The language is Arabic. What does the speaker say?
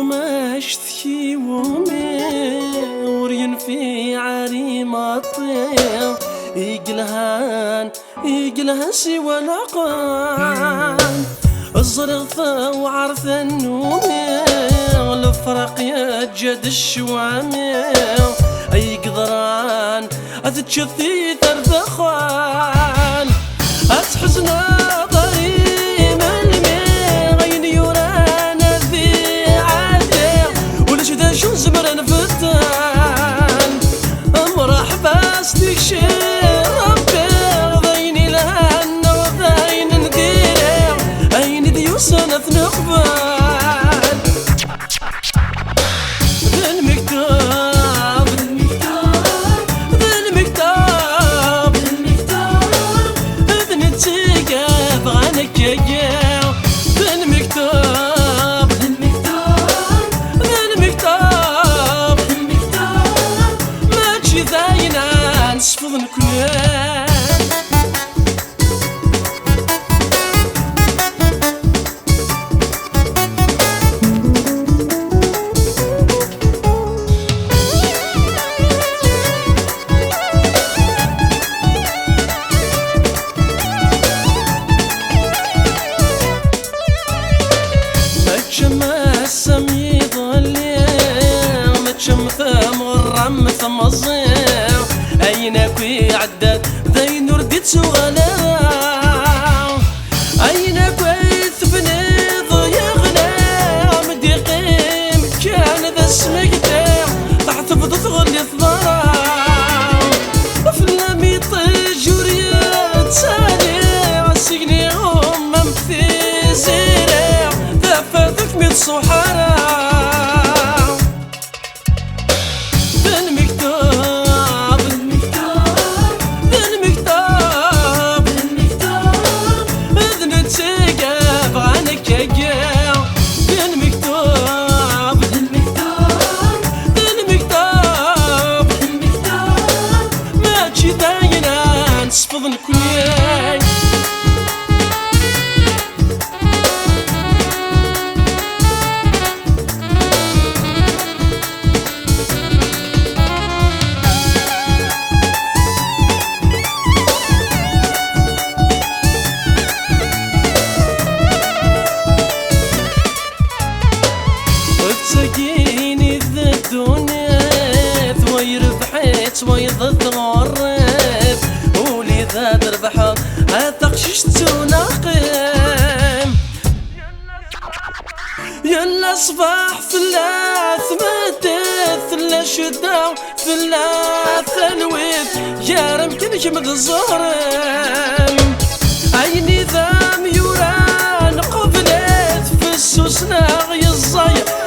ما شتكي ومي ورين في عري مطير يقلهان سوى العقان الزرغفة وعرث النومي الفرق يجد الشوامي اي قدران اتشثي ترفخان اتحزنا ضريم المي غين يورانا ذي عادي ولشدا شو زمرن فتان مرحبا ستكشي ربي ضيني لهنا وضاين ندير اين ديوسنا ثنقبان نصفض كلها ما السمي ضلي ما ثم غرم ثم الظير أينك عدد ذي رديت سغلا أينك ثبني ضيغنا مدي قيم كان ذا السمكتاع تحت فضت غلي ثضرا فلامي طجوريات سالي عسقني هم ممثي زيرا ذا ميت صحرا نصفض كلها تسقيني ذا الدنيا ثوي ربحت ثوي ضد غرب ولي ذا دربحر هتقشش تناقم يلا صباح ثلاث مدث ثلا شداو ثلاث ثلويث يا رمكن كمد الزهرم عيني ذا ميوران قبلت في السوسنا غي الزاير